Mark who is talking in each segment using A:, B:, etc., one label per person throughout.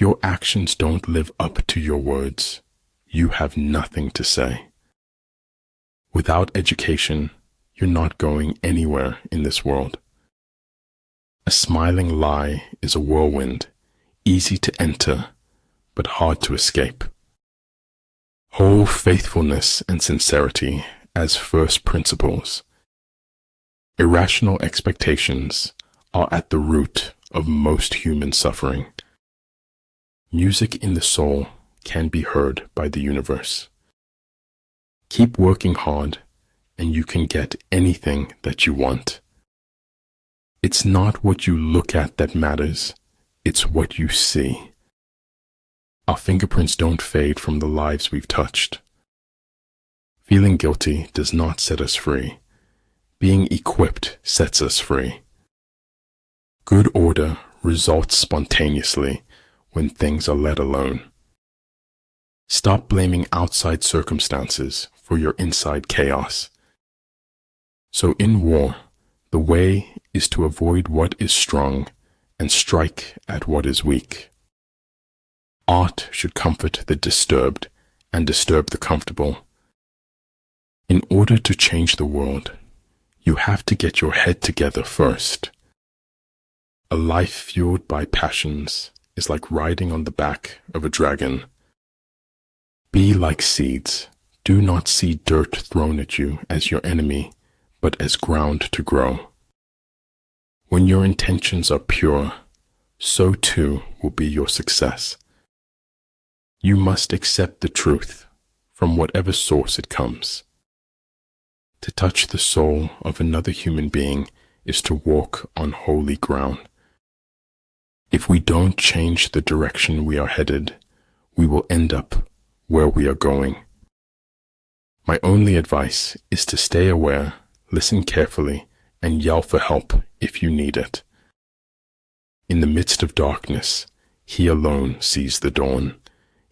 A: your actions don't live up to your words, you have nothing to say. Without education, you're not going anywhere in this world. A smiling lie is a whirlwind, easy to enter, but hard to escape. Hold faithfulness and sincerity as first principles. Irrational expectations are at the root of most human suffering. Music in the soul can be heard by the universe. Keep working hard, and you can get anything that you want. It's not what you look at that matters, it's what you see. Our fingerprints don't fade from the lives we've touched. Feeling guilty does not set us free. Being equipped sets us free. Good order results spontaneously when things are let alone. Stop blaming outside circumstances for your inside chaos. So in war, the way is to avoid what is strong and strike at what is weak. Art should comfort the disturbed and disturb the comfortable. In order to change the world, you have to get your head together first. A life fueled by passions is like riding on the back of a dragon. Be like seeds. Do not see dirt thrown at you as your enemy, but as ground to grow. When your intentions are pure, so too will be your success. You must accept the truth from whatever source it comes. To touch the soul of another human being is to walk on holy ground. If we don't change the direction we are headed, we will end up where we are going. My only advice is to stay aware, listen carefully, and yell for help if you need it. In the midst of darkness, He alone sees the dawn.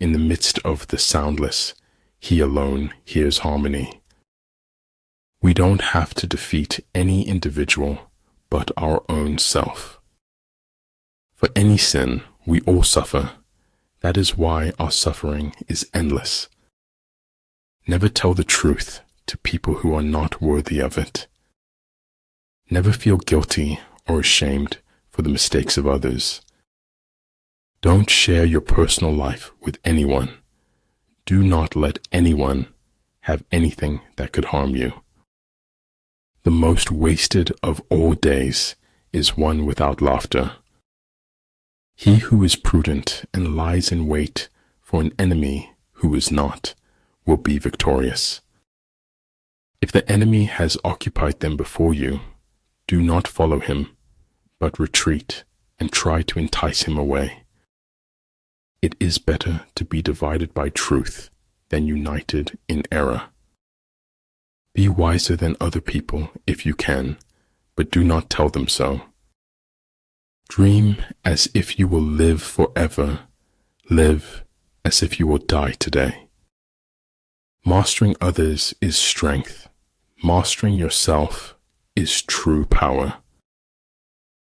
A: In the midst of the soundless, He alone hears harmony. We don't have to defeat any individual but our own self. For any sin, we all suffer. That is why our suffering is endless. Never tell the truth to people who are not worthy of it. Never feel guilty or ashamed for the mistakes of others. Don't share your personal life with anyone. Do not let anyone have anything that could harm you. The most wasted of all days is one without laughter. He who is prudent and lies in wait for an enemy who is not will be victorious. If the enemy has occupied them before you, do not follow him, but retreat and try to entice him away. It is better to be divided by truth than united in error. Be wiser than other people if you can, but do not tell them so. Dream as if you will live forever. Live as if you will die today. Mastering others is strength. Mastering yourself is true power.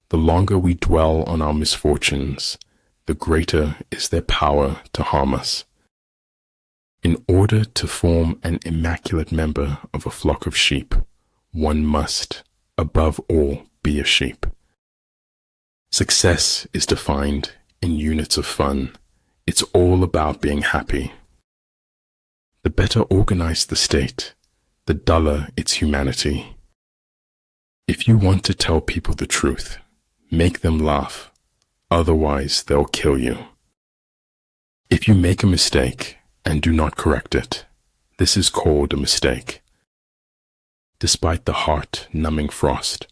A: The longer we dwell on our misfortunes, the greater is their power to harm us. In order to form an immaculate member of a flock of sheep, one must, above all, be a sheep. Success is defined in units of fun. It's all about being happy. The better organized the state, the duller its humanity. If you want to tell people the truth, make them laugh, otherwise they'll kill you. If you make a mistake and do not correct it, this is called a mistake. Despite the heart-numbing frost,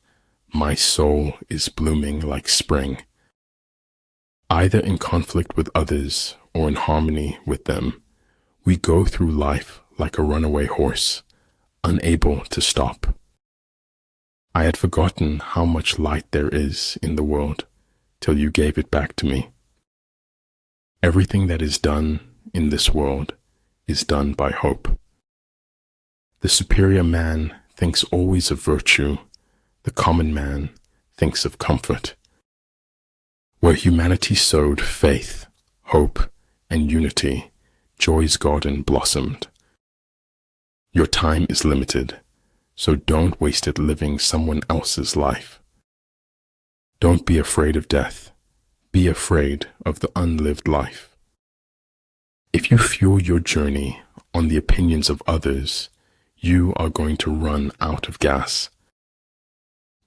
A: my soul is blooming like spring. Either in conflict with others or in harmony with them, we go through life like a runaway horse, unable to stop. I had forgotten how much light there is in the world till you gave it back to me. Everything that is done in this world is done by hope. The superior man thinks always of virtue. The common man thinks of comfort. Where humanity sowed faith, hope, and unity, joy's garden blossomed. Your time is limited, so don't waste it living someone else's life. Don't be afraid of death. Be afraid of the unlived life. If you fuel your journey on the opinions of others, you are going to run out of gas.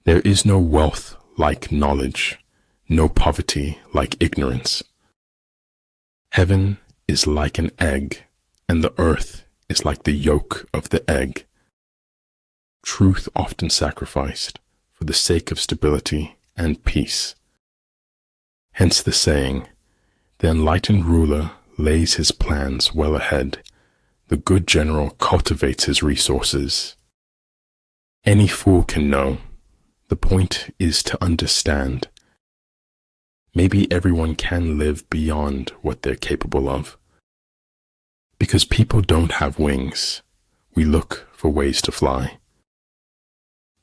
A: There is no wealth like knowledge, no poverty like ignorance. Heaven is like an egg, and the earth is like the yolk of the egg. Truth often sacrificed for the sake of stability and peace. Hence the saying, the enlightened ruler lays his plans well ahead. The good general cultivates his resources. Any fool can know. The point is to understand. Maybe everyone can live beyond what they're capable of. Because people don't have wings, we look for ways to fly.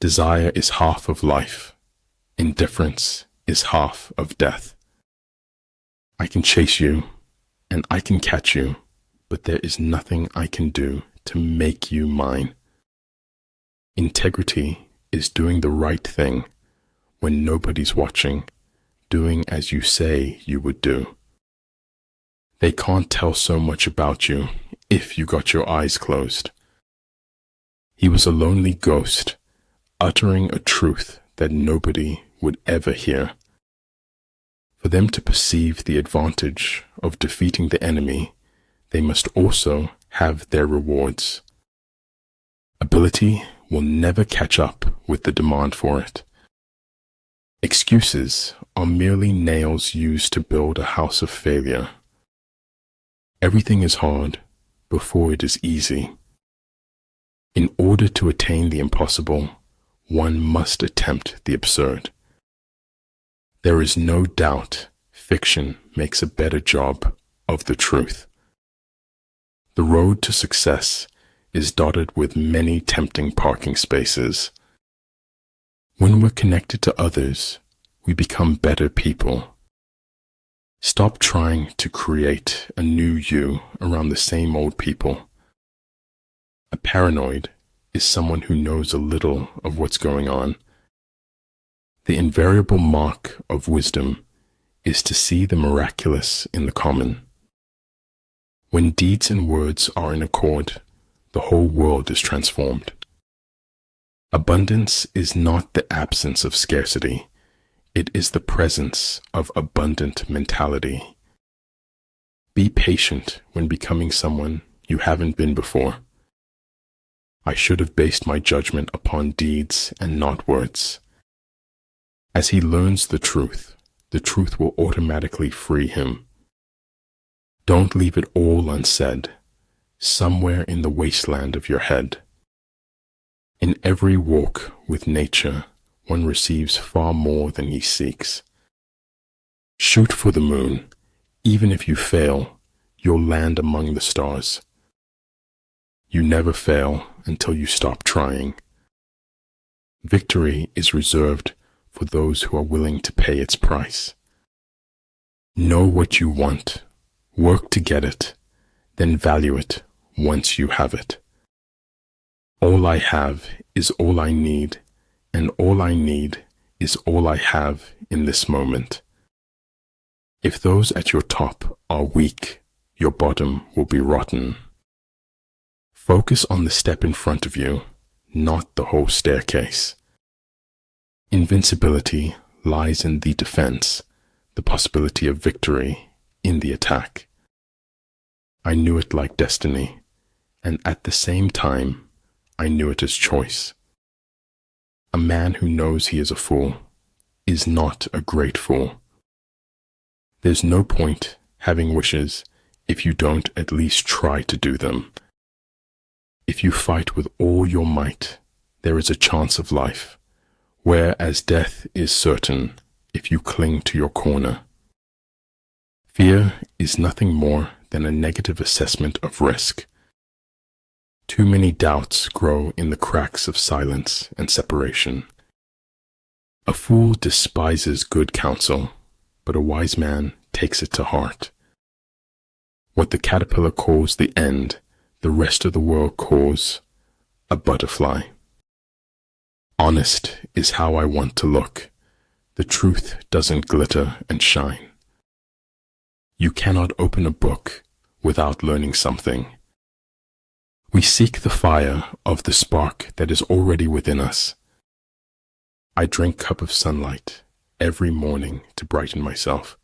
A: Desire is half of life. Indifference is half of death. I can chase you, and I can catch you, but there is nothing I can do to make you mine. Integrity is doing the right thing when nobody's watching, doing as you say you would do. They can't tell so much about you if you got your eyes closed. He was a lonely ghost, uttering a truth that nobody would ever hear. For them to perceive the advantage of defeating the enemy, they must also have their rewards. Ability will never catch up with the demand for it. Excuses are merely nails used to build a house of failure. Everything is hard before it is easy. In order to attain the impossible, one must attempt the absurd. There is no doubt fiction makes a better job of the truth. The road to success is dotted with many tempting parking spaces. When we're connected to others, we become better people. Stop trying to create a new you around the same old people. A paranoid is someone who knows a little of what's going on. The invariable mark of wisdom is to see the miraculous in the common. When deeds and words are in accord, the whole world is transformed. Abundance is not the absence of scarcity. It is the presence of abundant mentality. Be patient when becoming someone you haven't been before. I should have based my judgment upon deeds and not words. As he learns the truth will automatically free him. Don't leave it all unsaid, somewhere in the wasteland of your head. In every walk with nature, one receives far more than he seeks. Shoot for the moon. Even if you fail, you'll land among the stars. You never fail until you stop trying. Victory is reserved for those who are willing to pay its price. Know what you want, work to get it, then value it once you have it. All I have is all I need, and all I need is all I have in this moment. If those at your top are weak, your bottom will be rotten. Focus on the step in front of you, not the whole staircase. Invincibility lies in the defense, the possibility of victory in the attack. I knew it like destiny, and at the same time, I knew it as choice. A man who knows he is a fool is not a great fool. There's no point having wishes if you don't at least try to do them. If you fight with all your might, there is a chance of life, whereas death is certain if you cling to your corner. Fear is nothing more than a negative assessment of risk. Too many doubts grow in the cracks of silence and separation. A fool despises good counsel, but a wise man takes it to heart. What the caterpillar calls the end, the rest of the world calls a butterfly. Honest is how I want to look. The truth doesn't glitter and shine. You cannot open a book without learning something. We seek the fire of the spark that is already within us. I drink a cup of sunlight every morning to brighten myself.